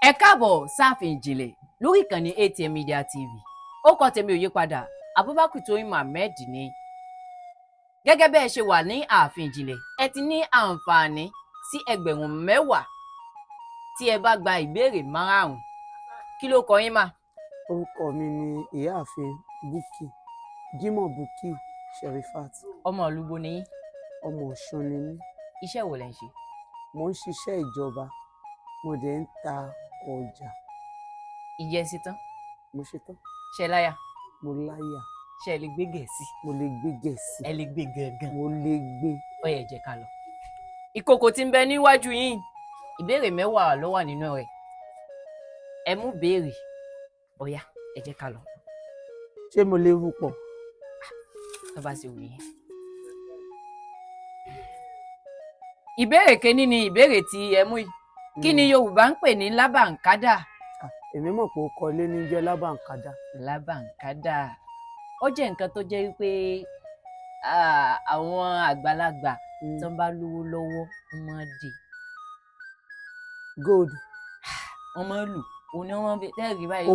Ẹ káàbọ̀ sáàfin ìjìnlẹ̀ lórí ìkànnì ATM Media TV. Ó kọ tèmi ò yí padà, Abubakar Tóyìn Mohammed ni. Gẹ́gẹ́ bẹ́ẹ̀ ṣe wà ní ààfin ìjìnlẹ̀, ẹ ti ní àǹfààní sí ẹgbẹ̀rún 10 tí ẹ bá gba ìbéèrè 5. Kí ló kọ yín mà? Orúkọ mi ni Ìyáàfin Bukky Jimoh Bukky Sherifat. Ọmọ ìlú bo ni yín? Ọmọ Ọ̀ṣun ni mí. Iṣẹ́ wo lẹ ń ṣe? Mo ń ṣiṣẹ́ ìjọba, mo dẹ̀ ń ta ọjà. Ìjẹ́ sí tán? Mo ṣe tán. Ṣé láyà? Mo láyà. Ṣé ẹ lè gbé Gẹ̀ẹ́sì? Mo lè gbé Gẹ̀ẹ́sì. Ẹ lè gbé gangan? Mo lè gbé. Ó yá, ẹ jẹ́ ká lọ. Ìkòkò tí ń bẹ níwájú yín, ìbéèrè 10 ló wà nínú rẹ̀. Ẹ mú béèrè. Ó yá, ẹ jẹ́ ká lọ. Ṣé mo lè rú pọ̀? Tó bá ṣe wù yín. Ìbéèrè kínní ni ìbéèrè tí ẹ mú yìí. Kí ni Yorùbá ń pè ní lábàǹkádà? Èmi mọ̀ pé ó kọ ilé ní jẹ́ lábàǹkádà. Lábàǹkádà. Ó jẹ́ nǹkan tó jẹ́ wípé àwọn àgbàlagbà tó ń bá lówó lọ́wọ́ wọ́n máa dì. Gold. Wọ́n máa lù. Òun ni wọ́n tẹ́rì báyìí.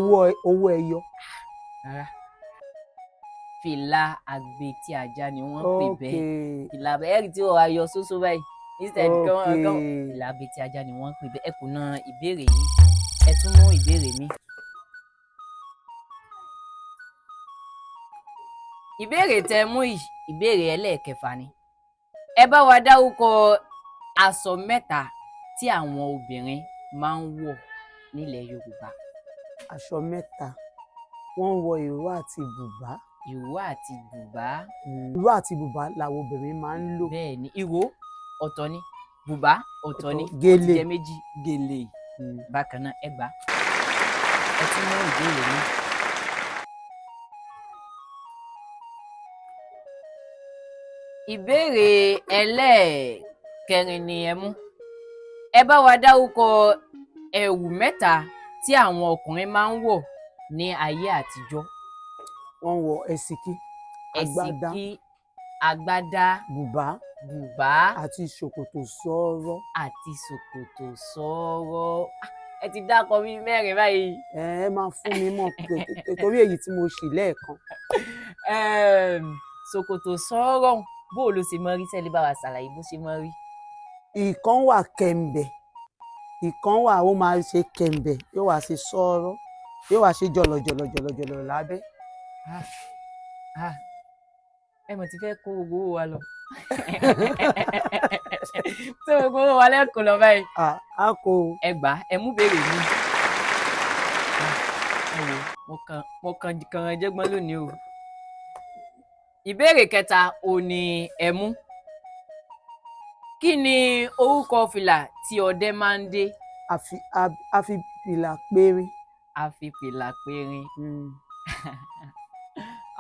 Owó ẹyọ. Rárá. Fìlà àgbètì ajá ni wọ́n pè bẹ́ẹ̀. Fìlà ẹ̀rí tí ó wá yọ sósó báyìí. Instead kan fìlà àgbètì ajá ni wọ́n pè bẹ́ẹ̀. Ẹ kùnà ìbéèrè yìí. Ẹ tún mú ìbéèrè mi. Ìbéèrè tẹ́ mú yìí, ìbéèrè ẹlẹ́ẹ̀kẹfà ni. Ẹ bá wa dárúkọ aṣọ 3 tí àwọn obìnrin máa ń wọ̀ nílẹ̀ Yorùbá. Aṣọ 3. Wọ́n ń wọ ìró àti bùbá. Ìró àti bùbá. Ìró àti bùbá làwọn obìnrin máa ń lò. Bẹ́ẹ̀ ni, ìró ọ̀tọ̀ ni, bùbá ọ̀tọ̀ ni, gèlè jẹ́ méjì, gèlè bákan náà. Ẹ gbà. Ẹ tún mú ìbéèrè mi. Ìbéèrè ẹlẹ́ẹ̀kẹrin ni ẹ mú. Ẹ bá wa dárúkọ ẹ̀wù 3 tí àwọn ọkùnrin máa ń wọ̀ ní ayé àtijọ́. Wọ́n wọ ẹ̀sìkí, agbádá, agbádá, bùbá àti ṣòkòtò sọ́ọ́rọ́. Ẹ ti dákọ bí 4 báyìí. Ẹ máa fún mi mọ̀ torí èyí tí mo ṣì lẹ́ẹ̀kan. Ṣòkòtò sọ́ọ́rọ́ bó ló ṣe mọ́ rí, sẹ́lẹ̀ bá wa ṣàlàyé bó ṣe mọ́ rí. Ìkan wà kẹ̀m̀bẹ̀, ìkan wà ó máa ṣe kẹ̀m̀bẹ̀, yóò wá ṣe sọ́ọ́rọ́, yóò wá ṣe jọ̀lọ̀jọ̀lọ̀ lábẹ́. Ẹ mọ̀ tí fẹ́ kó gbogbo owó wa lọ. Tó gbogbo owó wa lẹ́kọ̀ọ́ lọ báyìí. A kò. Ẹ gbà, ẹ mú béèrè mi. Mo kàn jẹ́gbọ́n lónìí o. Ìbéèrè 3 ò ní ẹ mú. Kí ni orúkọ fìlà tí ọdẹ máa ń dé? Afipìlà périn. Afipìlà périn.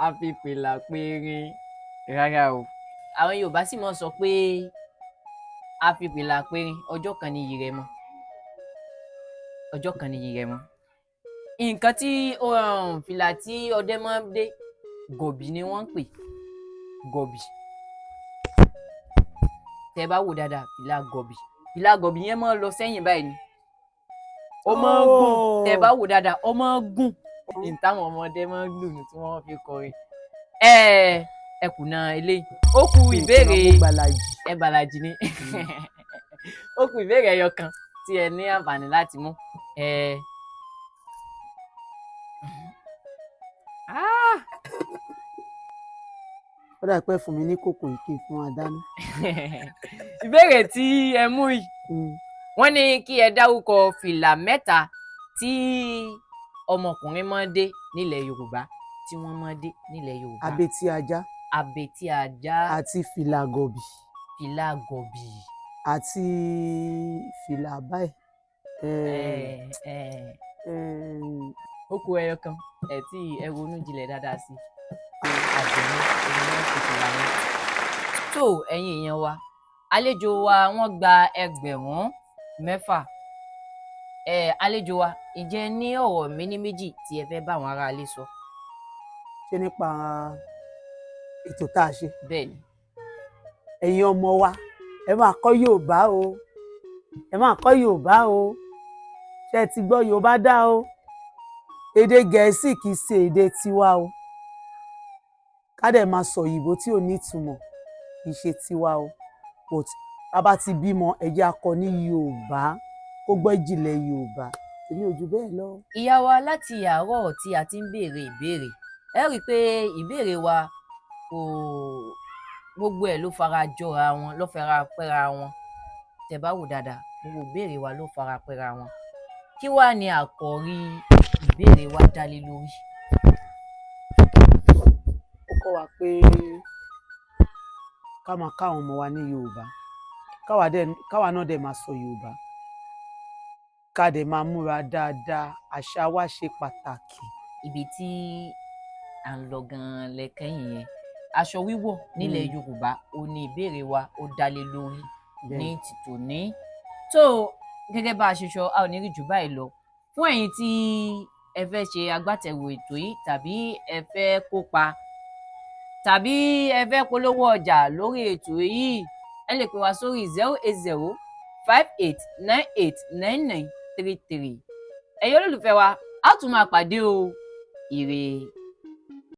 Afipìlà périn. Rárá o. Àwọn Yorùbá sì máa ń sọ pé afipìlà périn ọjọ́ kan ní iyì rẹ̀ mọ́. Ọjọ́ kan ní iyì rẹ̀ mọ́. Nǹkan tí fìlà tí ọdẹ máa ń dé, gọ̀bì ni wọ́n ń pè. Gọ̀bì. Tẹ́ bá wò dáadáa, fìlà gọ̀bì yẹn máa ń lọ sẹ́yìn báyìí ni. Ó máa ń gùn. Tẹ́ bá wò dáadáa, ó máa ń gùn. Ìtàwọn ọmọdé máa ń lù ní tí wọ́n fi kọrin. Ẹ kùnà eléyìí. Ó kù ìbéèrè Bàlàjì ni. Ó kù ìbéèrè ẹyọ kan tí ẹ ní àǹfààní láti mú. Ó dà pé fún mi ní kòkò ìké fún adáná. Ìbéèrè tí ẹ mú yìí, wọ́n ní kí ẹ dárúkọ fìlà 3 tí ọmọkùnrin máa ń dé nílẹ̀ Yorùbá. Tí wọ́n máa ń dé nílẹ̀ Yorùbá. Abetí ajá. Abetí ajá. Àti fìlà gọ̀bì. Fìlà gọ̀bì. Àti fìlà báyìí. Ó kù ẹyọ kan tí ẹ ronú jinlẹ̀ dáadáa sí. Tó ẹ̀yin èèyàn wa, àlejò wa wọ́n gba ẹgbẹ̀rún 6. Àlejò wa, ǹjẹ́ ní ọ̀rọ̀ méjì tí ẹ fẹ́ bá àwọn ará ilé sọ? Ṣé nípa ètò tá a ṣe? Bẹ́ẹ̀ni. Ẹ̀yin ọmọ wa, ẹ máa kọ́ Yorùbá o. ṣe ti gbọ́ Yorùbá dá o èdè Gẹ̀ẹ́sì kì í ṣe èdè tiwa o ká dẹ̀ máa sọ òyìnbó tí ò ní ìtumọ̀ kì í ṣe tiwa o but tá bá ti bímọ ẹ jẹ́ á kọ́ ní Yorùbá kó gbọ́ ìjìnlẹ̀ Yorùbá èmi ò jù bẹ́ẹ̀ lọ. ìyá wa láti àárọ̀ tí a ti ń béèrè ìbéèrè ẹ rí i pé ìbéèrè wa kò gbogbo ẹ̀ ló fara jọra wọn ló fara pẹ́ra wọn tẹ́ bá wò dáadáa gbogbo ìbéèrè wa ló fara pẹ́ra wọn kí wàá ní àkòrí ìbéèrè wa dá lé lórí. ó kọ́ wa pé ká máa ká àwọn ọmọ wa ní Yorùbá káwa náà dẹ̀ máa sọ Yorùbá ká dẹ̀ máa múra dáadáa àṣà wa ṣe pàtàkì. ibi tí à ń lọ gan-an lẹ́kẹ́yìn yẹn aṣọ wíwọ̀ nílẹ̀ Yorùbá ó ní ìbéèrè wa ó dá lé lórí ní tìtòní tó gẹ́gẹ́ bá a ṣe sọ a ò ní rí jù báyìí lọ fún ẹ̀yin tí ẹ fẹ́ ṣe agbátẹrù ètò yìí tàbí ẹ fẹ́ kópa tàbí ẹ fẹ́ polówó ọjà lórí ètò yìí ẹ lè pè wá sórí 08058989933 ẹ̀yin olólùfẹ́ wa a tún máa pàdé o ire.